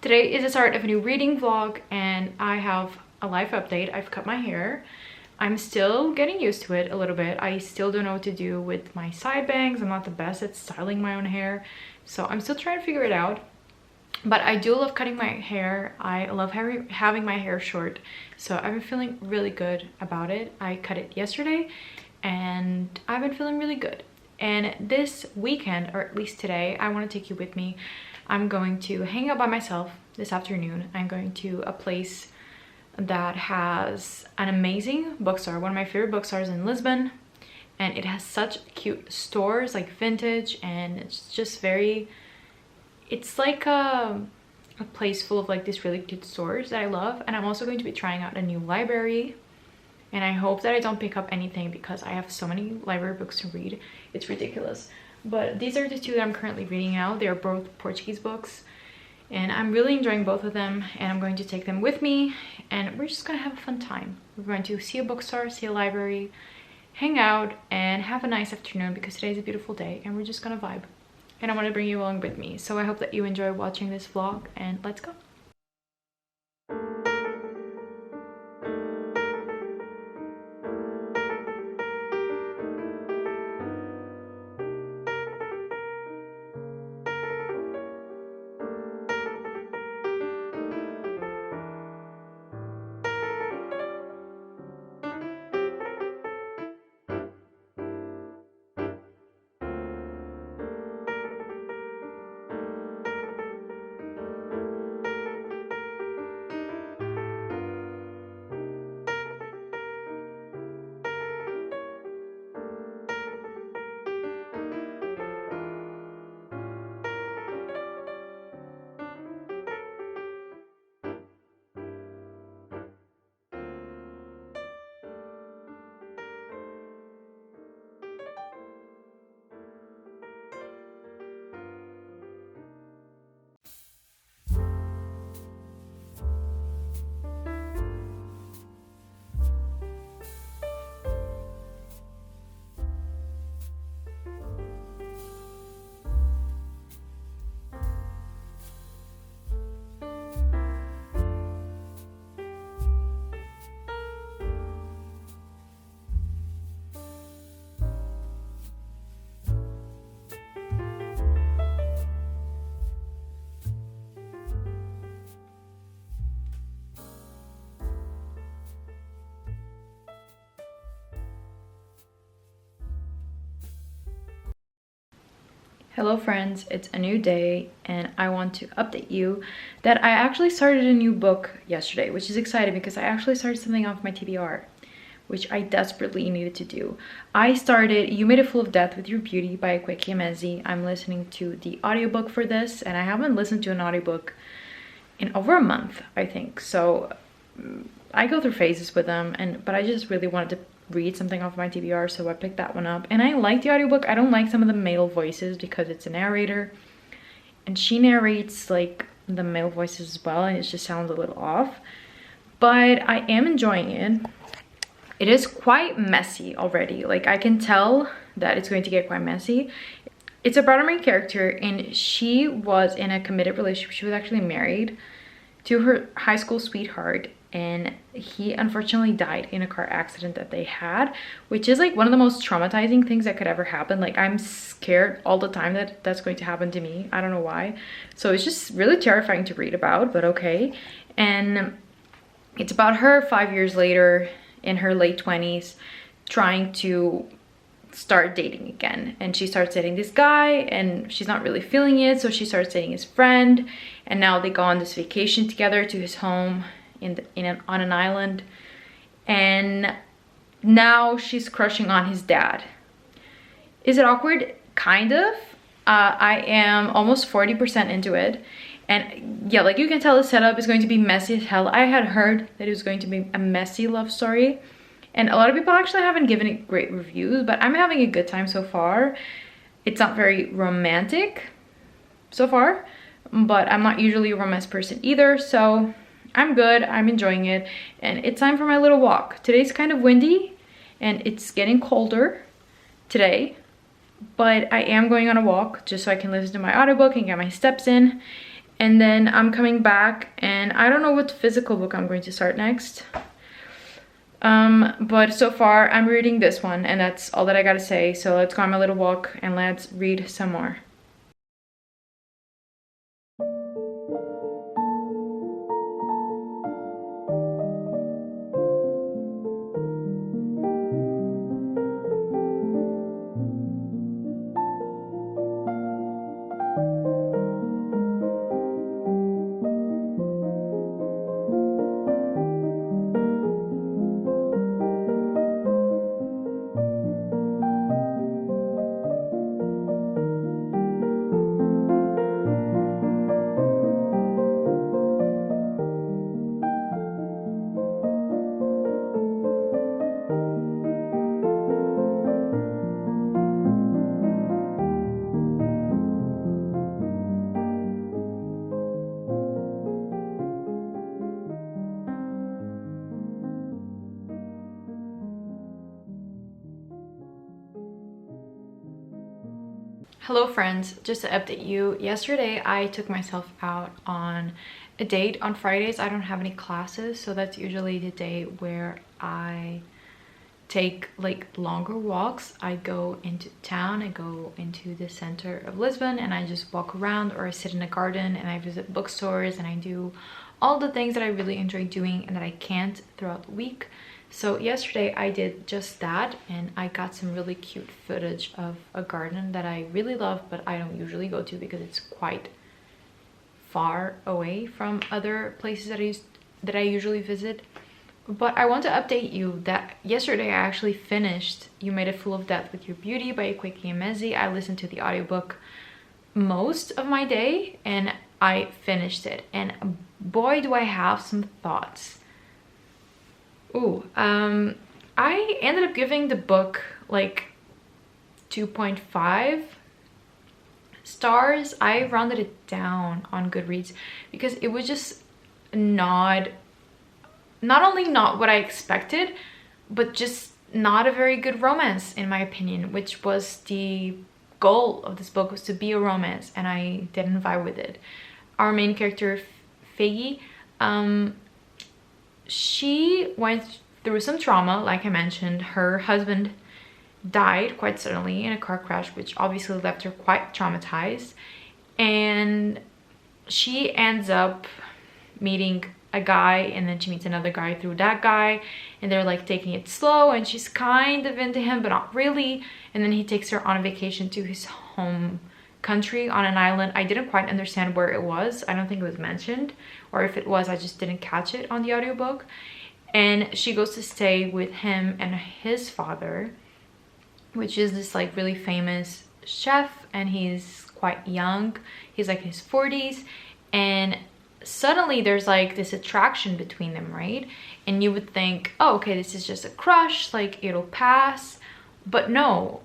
Today is the start of a new reading vlog and I have a life update. I've cut my hair. I'm still getting used to it a little bit. I still don't know what to do with my side bangs. I'm not the best at styling my own hair, so I'm still trying to figure it out. But I do love cutting my hair. I love having my hair short, so I've been feeling really good about it. I cut it yesterday and I've been feeling really good. And this weekend, or at least today, I want to take you with me. I'm going to hang out by myself this afternoon. I'm going to a place that has an amazing bookstore, one of my favorite bookstores in Lisbon, and it has such cute stores, like vintage, and it's just very, it's like a place full of like these really cute stores that I love. And I'm also going to be trying out a new library, and I hope that I don't pick up anything because I have so many library books to read. It's ridiculous. But these are the two that I'm currently reading now. They are both Portuguese books and I'm really enjoying both of them, and I'm going to take them with me and we're just gonna have a fun time. We're going to see a bookstore, see a library, hang out and have a nice afternoon because today is a beautiful day and we're just gonna vibe. And I want to bring you along with me, so I hope that you enjoy watching this vlog, and let's go. Hello friends, it's a new day and I want to update you that I actually started a new book yesterday, which is exciting because I actually started something off my TBR, which I desperately needed to do. I started You Made a Fool of Death with Your Beauty by Kweki Emezi. I'm listening to the audiobook for this, and I haven't listened to an audiobook in over a month, I think. So I go through phases with them, but I just really wanted to read something off my TBR, so I picked that one up. And I like the audiobook. I don't like some of the male voices because it's a narrator and she narrates like the male voices as well, and it just sounds a little off, but I am enjoying it. It is quite messy already. Like, I can tell that it's going to get quite messy. It's about our main character, and she was in a committed relationship. She was actually married to her high school sweetheart, and he unfortunately died in a car accident that they had, which is like one of the most traumatizing things that could ever happen. Like, I'm scared all the time that that's going to happen to me. I don't know why. So it's just really terrifying to read about, but okay. And it's about her 5 years later in her late 20s trying to start dating again. And she starts dating this guy and she's not really feeling it, so she starts dating his friend, and now they go on this vacation together to his home on an island, and now she's crushing on his dad. Is it awkward? Kind of. I am almost 40% into it, and yeah, like you can tell the setup is going to be messy as hell. I had heard that it was going to be a messy love story, and a lot of people actually haven't given it great reviews, but I'm having a good time so far. It's not very romantic so far, but I'm not usually a romance person either, so I'm good. I'm enjoying it, and it's time for my little walk. Today's kind of windy and it's getting colder today, but I am going on a walk just so I can listen to my audiobook and get my steps in. And then I'm coming back and I don't know what physical book I'm going to start next. But so far I'm reading this one and that's all that I gotta say. So let's go on my little walk and let's read some more. Hello friends, just to update you, yesterday I took myself out on a date. On Fridays I don't have any classes, so that's usually the day where I take like longer walks. I go into town, I go into the center of Lisbon and I just walk around, or I sit in a garden and I visit bookstores and I do all the things that I really enjoy doing and that I can't throughout the week. So yesterday I did just that and I got some really cute footage of a garden that I really love, but I don't usually go to because it's quite far away from other places that I usually visit. But I want to update you that yesterday I actually finished You Made a Fool of Death with Your Beauty by Kweki Emezi. I listened to the audiobook most of my day and I finished it, and boy do I have some thoughts. I ended up giving the book like 2.5 stars. I rounded it down on Goodreads because it was just not only not what I expected, but just not a very good romance in my opinion, which was the goal of this book, was to be a romance, and I didn't vibe with it. Our main character, Figgy, she went through some trauma. Like I mentioned, her husband died quite suddenly in a car crash, which obviously left her quite traumatized, and she ends up meeting a guy, and then she meets another guy through that guy, and they're like taking it slow and she's kind of into him but not really, and then he takes her on a vacation to his home country on an island. I didn't quite understand where it was. I don't think it was mentioned, or if it was I just didn't catch it on the audiobook. And she goes to stay with him and his father, which is this like really famous chef, and he's quite young. He's like in his 40s, and suddenly there's like this attraction between them, right? And you would think, oh, okay, this is just a crush, like it'll pass. But no,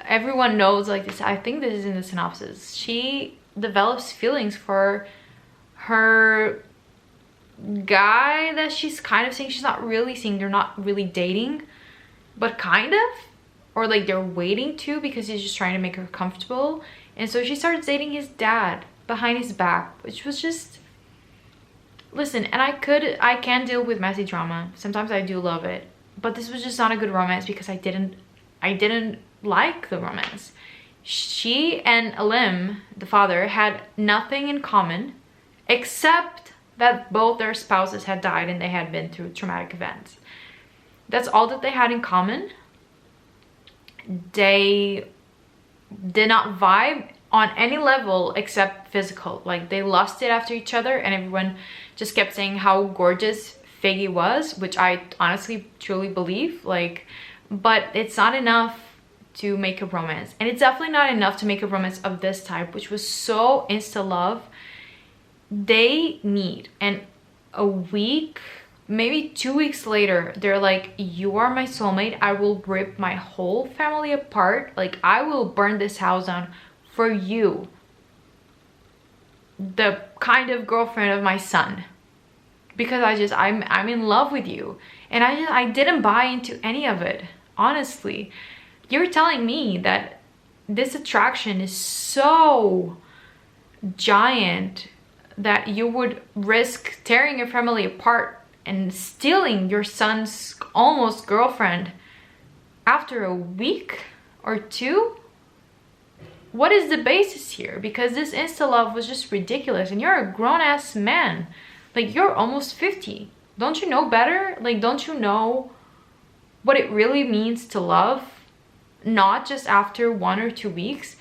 everyone knows like this. I think this is in the synopsis. She develops feelings for her guy that she's kind of seeing. She's not really seeing, they're not really dating, but kind of, or like they're waiting to, because he's just trying to make her comfortable. And so she starts dating his dad behind his back, which was just, listen, and I can deal with messy drama. Sometimes I do love it, but this was just not a good romance because I didn't like the romance. She and Alim, the father, had nothing in common except that both their spouses had died and they had been through traumatic events. That's all that they had in common. They did not vibe on any level except physical. Like they lusted after each other, and everyone just kept saying how gorgeous Figgy was, which I honestly truly believe. Like, but it's not enough to make a romance, and it's definitely not enough to make a romance of this type, which was so insta love. They meet, and a week, maybe 2 weeks later, they're like, you are my soulmate. I will rip my whole family apart. Like, I will burn this house down for you, the kind of girlfriend of my son, because I'm in love with you. And I didn't buy into any of it, honestly. You're telling me that this attraction is so giant that you would risk tearing your family apart and stealing your son's almost girlfriend after a week or two? What is the basis here? Because this insta love was just ridiculous, and you're a grown-ass man. Like, you're almost 50. Don't you know better? Like, don't you know what it really means to love? Not just after 1 or 2 weeks.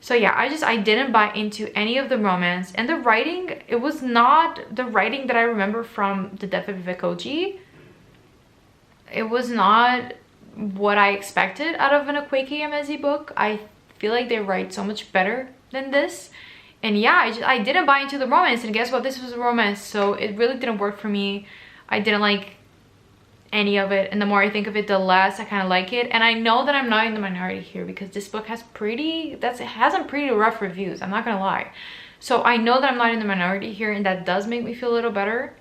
So yeah, I didn't buy into any of the romance. And the writing, it was not the writing that I remember from The Death of Vivek. It was not what I expected out of an Akwaeke Emezi book. I feel like they write so much better than this. And yeah, I didn't buy into the romance, and guess what? This was a romance, so it really didn't work for me. I didn't like any of it, and the more I think of it, the less I kind of like it. And I know that I'm not in the minority here, because this book has it has some pretty rough reviews, I'm not gonna lie. So I know that I'm not in the minority here, and that does make me feel a little better.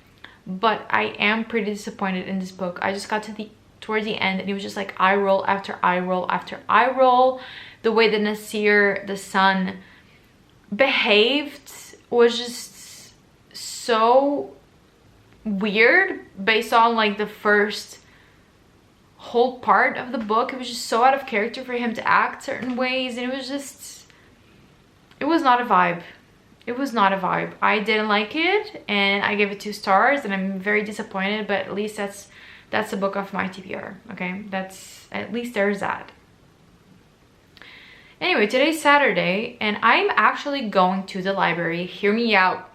But I am pretty disappointed in this book. I just got to towards the end, and it was just like eye roll after eye roll after eye roll. The way that Nasir, the son, behaved was just so weird based on like the first whole part of the book. It was just so out of character for him to act certain ways, and it was not a vibe. It was not a vibe. I didn't like it, and I gave it 2 stars, and I'm very disappointed, but at least that's the book of my TBR. Okay, that's at least there's that. Anyway, today's Saturday, and I'm actually going to the library, hear me out,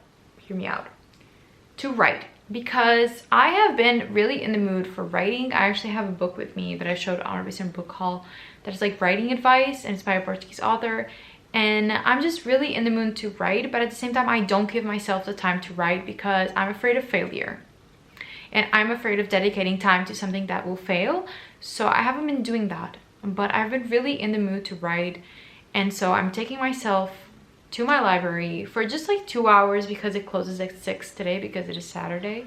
to write, because I have been really in the mood for writing. I actually have a book with me that I showed on a recent book haul that is like writing advice, and it's by a Portuguese author, and I'm just really in the mood to write, but at the same time I don't give myself the time to write because I'm afraid of failure, and I'm afraid of dedicating time to something that will fail. So I haven't been doing that, but I've been really in the mood to write, and so I'm taking myself to my library for just like 2 hours, because it closes at 6 today because it is Saturday.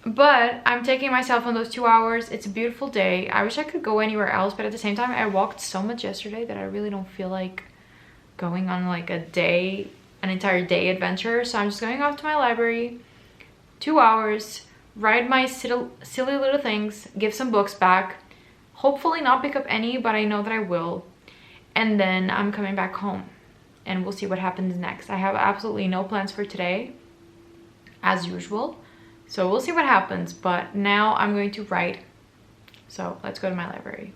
But I'm taking myself on those 2 hours. It's a beautiful day. I wish I could go anywhere else, but at the same time I walked so much yesterday that I really don't feel like going on like an entire day adventure. So I'm just going off to my library, 2 hours, write my silly little things, give some books back, hopefully not pick up any, but I know that I will. And then I'm coming back home, and we'll see what happens next. I have absolutely no plans for today, as usual. So we'll see what happens, but now I'm going to write. So let's go to my library.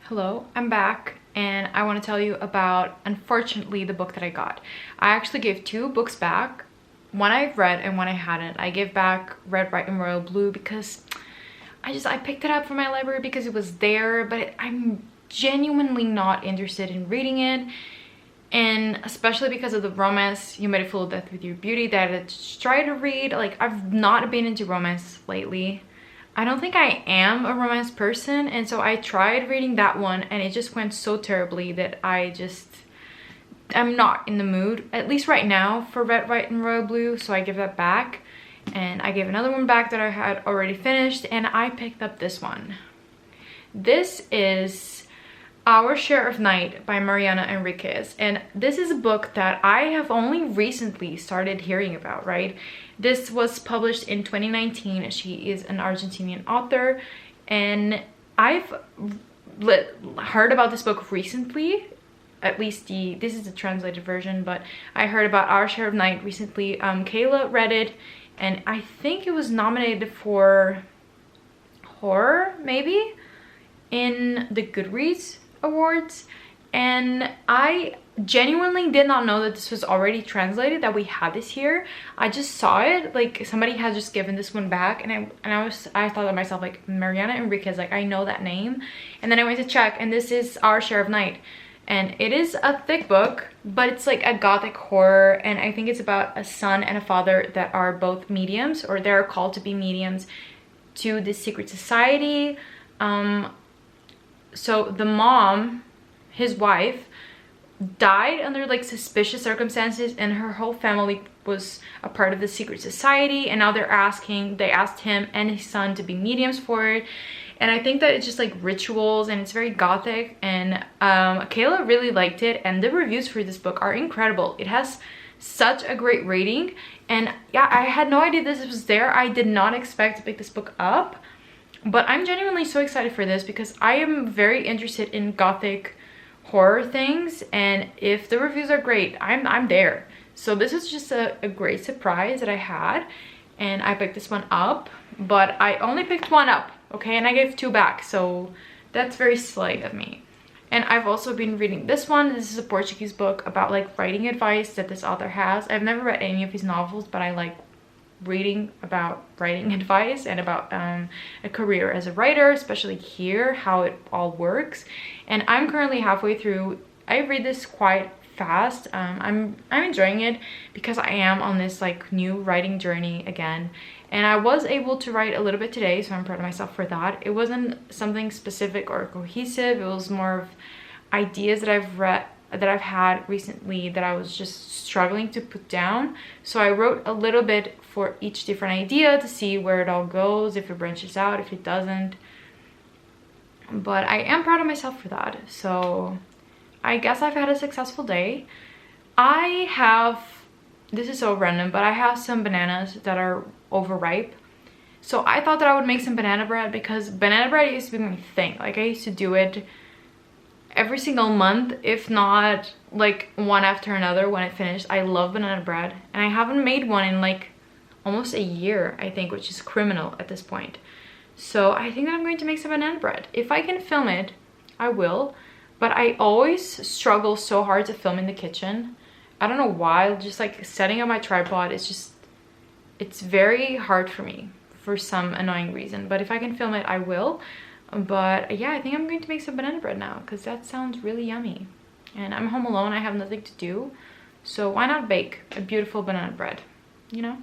Hello, I'm back, and I want to tell you about, unfortunately, the book that I got. I actually gave 2 books back. One I've read and one I hadn't. I gave back Red, White, and Royal Blue because I picked it up from my library because it was there, but I'm genuinely not interested in reading it. And especially because of the romance, You Made a Fool of Death with Your Beauty, that I just tried to read. Like, I've not been into romance lately. I don't think I am a romance person, and so I tried reading that one, and it just went so terribly that I'm not in the mood, at least right now, for Red, White, and Royal Blue. So I give that back, and I gave another one back that I had already finished, and I picked up this one. This is Our Share of Night by Mariana Enriquez, and this is a book that I have only recently started hearing about, right? This was published in 2019. She is an Argentinian author, and I've heard about this book recently. At least this is the translated version, but I heard about Our Share of Night recently. Kayla read it, and I think it was nominated for horror, maybe, in the Goodreads Awards. And I genuinely did not know that this was already translated, that we had this here. I just saw it, like somebody had just given this one back, and I thought to myself, like, Mariana Enriquez, like I know that name. And then I went to check, and this is Our Share of Night. And it is a thick book, but it's like a gothic horror, and I think it's about a son and a father that are both mediums, or they're called to be mediums to this secret society. So the mom, his wife, died under like suspicious circumstances, and her whole family was a part of the secret society, and now they asked him and his son to be mediums for it. And I think that it's just like rituals, and it's very gothic, and Kayla really liked it, and the reviews for this book are incredible. It has such a great rating, and yeah, I had no idea this was there. I did not expect to pick this book up, but I'm genuinely so excited for this because I am very interested in gothic horror things, and if the reviews are great, I'm there. So this is just a great surprise that I had, and I picked this one up, but I only picked one up, okay, and I gave 2 back, so that's very slight of me. And I've also been reading this one. This is a Portuguese book about like writing advice that this author has. I've never read any of his novels, but I like reading about writing advice and about a career as a writer, especially here, how it all works. And I'm currently halfway through. I read this quite fast. I'm enjoying it because I am on this like new writing journey again, and I was able to write a little bit today, so I'm proud of myself for that. It wasn't something specific or cohesive. It was more of ideas that I've had recently that I was just struggling to put down. So I wrote a little bit for each different idea to see where it all goes, if it branches out, if it doesn't. But I am proud of myself for that. So I guess I've had a successful day. This is so random, but I have some bananas that are overripe. So I thought that I would make some banana bread because banana bread used to be my thing. Like I used to do it every single month, if not like one after another when it finished. I love banana bread, and I haven't made one in like almost a year, I think, which is criminal at this point. So I think that I'm going to make some banana bread. If I can film it, I will. But I always struggle so hard to film in the kitchen. I don't know why. Just like setting up my tripod, it's very hard for me for some annoying reason. But if I can film it, I will. But yeah, I think I'm going to make some banana bread now because that sounds really yummy. And I'm home alone. I have nothing to do. So why not bake a beautiful banana bread, you know?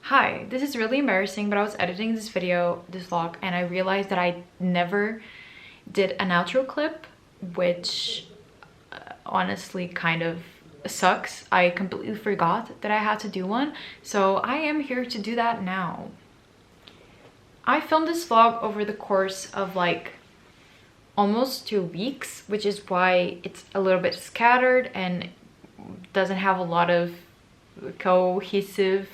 Hi, this is really embarrassing, but I was editing this vlog, and I realized that I never did an outro clip, which honestly kind of sucks. I completely forgot that I had to do one, so I am here to do that now. I filmed this vlog over the course of like almost 2 weeks, which is why it's a little bit scattered and doesn't have a lot of cohesive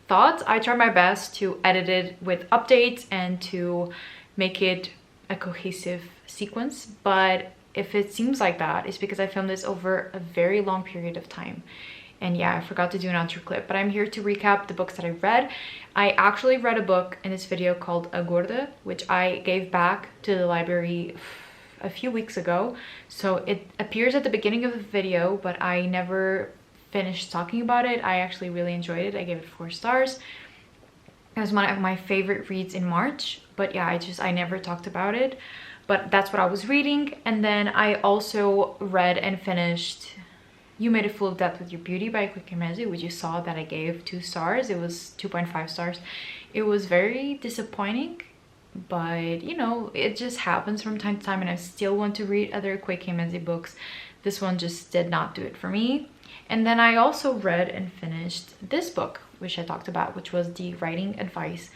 thoughts. I try my best to edit it with updates and to make it a cohesive sequence, but if it seems like that, it's because I filmed this over a very long period of time. And yeah, I forgot to do an outro clip, but I'm here to recap the books that I read. I actually read a book in this video called A Gorda, which I gave back to the library a few weeks ago. So it appears at the beginning of the video, but I never finished talking about it. I actually really enjoyed it. I gave it 4 stars. It was one of my favorite reads in March, but yeah, I never talked about it. But that's what I was reading. And then I also read and finished You Made a Fool of Death with Your Beauty by Kwikimezi, which you saw that I gave 2 stars. It was 2.5 stars. It was very disappointing, but you know, it just happens from time to time, and I still want to read other Kwikimezi books. This one just did not do it for me. And then I also read and finished this book, which I talked about, which was the writing advice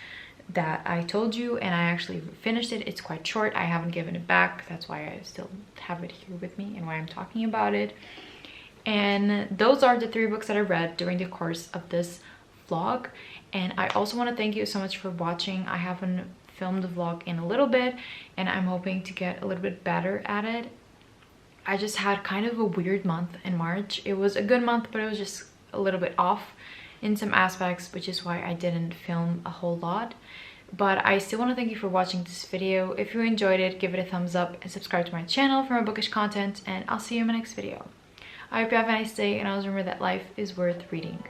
that I told you, and I actually finished it. It's quite short. I haven't given it back. That's why I still have it here with me and why I'm talking about it. And those are the 3 books that I read during the course of this vlog. And I also want to thank you so much for watching. I haven't filmed the vlog in a little bit, and I'm hoping to get a little bit better at it. I just had kind of a weird month in March. It was a good month, but it was just a little bit off in some aspects, which is why I didn't film a whole lot. But I still want to thank you for watching this video. If you enjoyed it, give it a thumbs up and subscribe to my channel for more bookish content, and I'll see you in my next video. I hope you have a nice day, and always remember that life is worth reading.